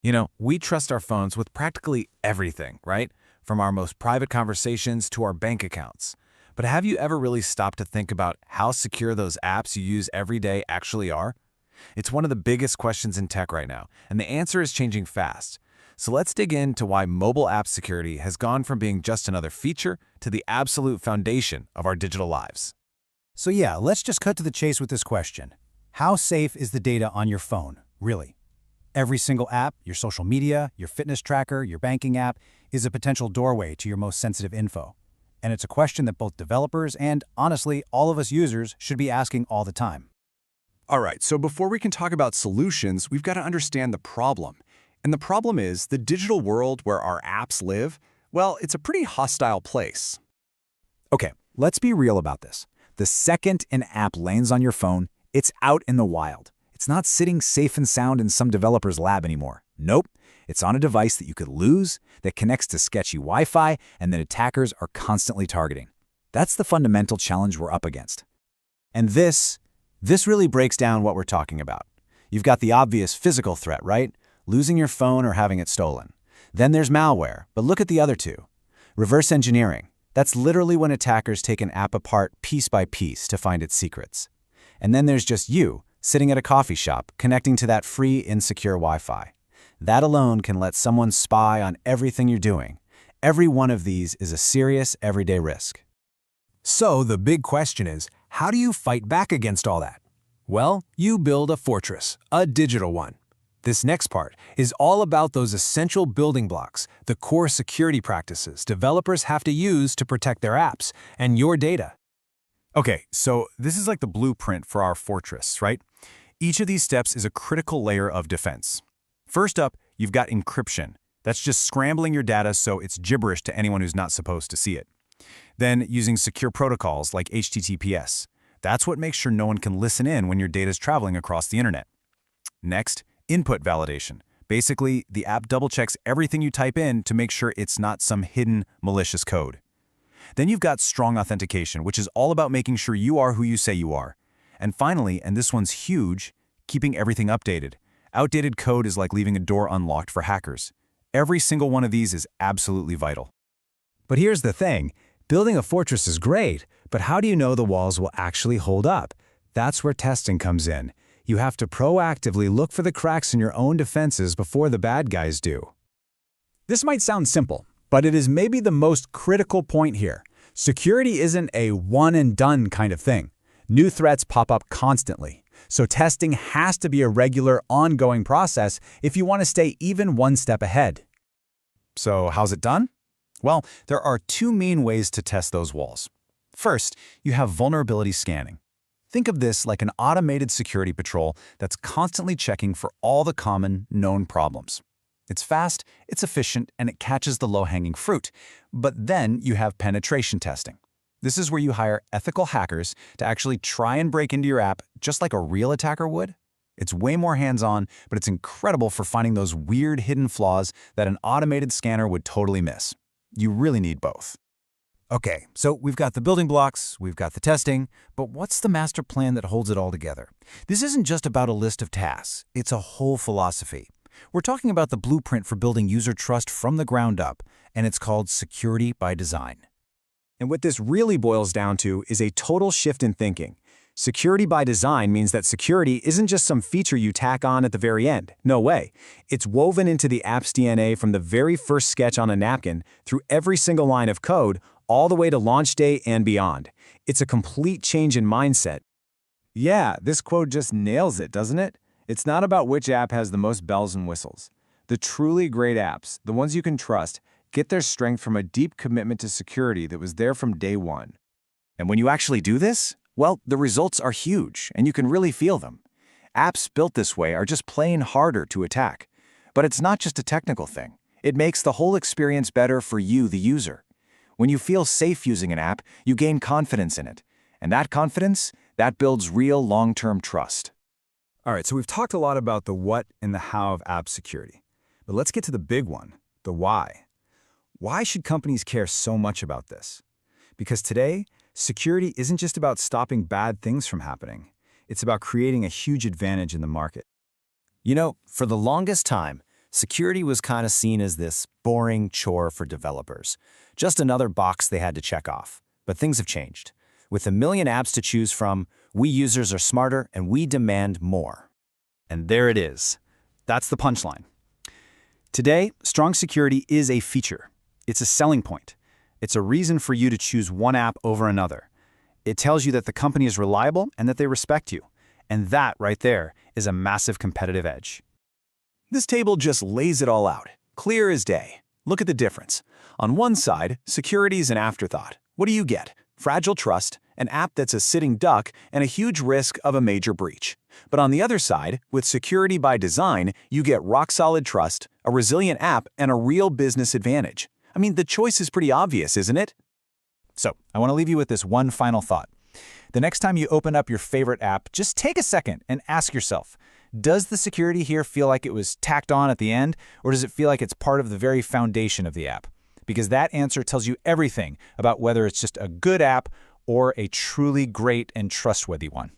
We trust our phones with practically everything, right? From our most private conversations to our bank accounts. But have you ever really stopped to think about how secure those apps you use every day actually are? It's one of the biggest questions in tech right now, and the answer is changing fast. So let's dig into why mobile app security has gone from being just another feature to the absolute foundation of our digital lives. So yeah, let's just cut to the chase with this question. How safe is the data on your phone, really? Every single app, your social media, your fitness tracker, your banking app, is a potential doorway to your most sensitive info. And it's a question that both developers and, honestly, all of us users should be asking all the time. All right, so before we can talk about solutions, we've got to understand the problem. And the problem is the digital world where our apps live, well, it's a pretty hostile place. Okay, let's be real about this. The second an app lands on your phone, it's out in the wild. It's not sitting safe and sound in some developer's lab anymore. Nope. It's on a device that you could lose, that connects to sketchy Wi-Fi, and that attackers are constantly targeting. That's the fundamental challenge we're up against. And this really breaks down what we're talking about. You've got the obvious physical threat, right? Losing your phone or having it stolen. Then there's malware, but look at the other two. Reverse engineering. That's literally when attackers take an app apart piece by piece to find its secrets. And then there's just you, sitting at a coffee shop, connecting to that free, insecure Wi-Fi. That alone can let someone spy on everything you're doing. Every one of these is a serious, everyday risk. So the big question is, how do you fight back against all that? Well, you build a fortress, a digital one. This next part is all about those essential building blocks, the core security practices developers have to use to protect their apps and your data. Okay, so this is like the blueprint for our fortress, right? Each of these steps is a critical layer of defense. First up, you've got encryption. That's just scrambling your data so it's gibberish to anyone who's not supposed to see it. Then using secure protocols like HTTPS. That's what makes sure no one can listen in when your data is traveling across the internet. Next, input validation. Basically, the app double-checks everything you type in to make sure it's not some hidden, malicious code. Then you've got strong authentication, which is all about making sure you are who you say you are. And finally, and this one's huge, keeping everything updated. Outdated code is like leaving a door unlocked for hackers. Every single one of these is absolutely vital. But here's the thing. Building a fortress is great, but how do you know the walls will actually hold up? That's where testing comes in. You have to proactively look for the cracks in your own defenses before the bad guys do. This might sound simple, but it is maybe the most critical point here. Security isn't a one-and-done kind of thing. New threats pop up constantly. So testing has to be a regular, ongoing process if you want to stay even one step ahead. So how's it done? Well, there are two main ways to test those walls. First, you have vulnerability scanning. Think of this like an automated security patrol that's constantly checking for all the common, known problems. It's fast, it's efficient, and it catches the low-hanging fruit. But then you have penetration testing. This is where you hire ethical hackers to actually try and break into your app just like a real attacker would. It's way more hands-on, but it's incredible for finding those weird hidden flaws that an automated scanner would totally miss. You really need both. Okay, so we've got the building blocks, we've got the testing, but what's the master plan that holds it all together? This isn't just about a list of tasks, it's a whole philosophy. We're talking about the blueprint for building user trust from the ground up, and it's called security by design. And what this really boils down to is a total shift in thinking. Security by design means that security isn't just some feature you tack on at the very end. No way. It's woven into the app's DNA from the very first sketch on a napkin, through every single line of code, all the way to launch day and beyond. It's a complete change in mindset. Yeah, this quote just nails it, doesn't it? It's not about which app has the most bells and whistles. The truly great apps, the ones you can trust, get their strength from a deep commitment to security that was there from day one. And when you actually do this, well, the results are huge, and you can really feel them. Apps built this way are just plain harder to attack. But it's not just a technical thing. It makes the whole experience better for you, the user. When you feel safe using an app, you gain confidence in it. And that confidence, that builds real long-term trust. All right, so we've talked a lot about the what and the how of app security. But let's get to the big one, the why. Why should companies care so much about this? Because today, security isn't just about stopping bad things from happening. It's about creating a huge advantage in the market. For the longest time, security was kind of seen as this boring chore for developers. Just another box they had to check off. But things have changed. With a million apps to choose from, we users are smarter and we demand more. And there it is. That's the punchline. Today, strong security is a feature. It's a selling point. It's a reason for you to choose one app over another. It tells you that the company is reliable and that they respect you. And that, right there, is a massive competitive edge. This table just lays it all out, clear as day. Look at the difference. On one side, security is an afterthought. What do you get? Fragile trust, an app that's a sitting duck, and a huge risk of a major breach. But on the other side, with security by design, you get rock-solid trust, a resilient app, and a real business advantage. I mean, the choice is pretty obvious, isn't it? So, I want to leave you with this one final thought. The next time you open up your favorite app, just take a second and ask yourself, does the security here feel like it was tacked on at the end, or does it feel like it's part of the very foundation of the app? Because that answer tells you everything about whether it's just a good app or a truly great and trustworthy one.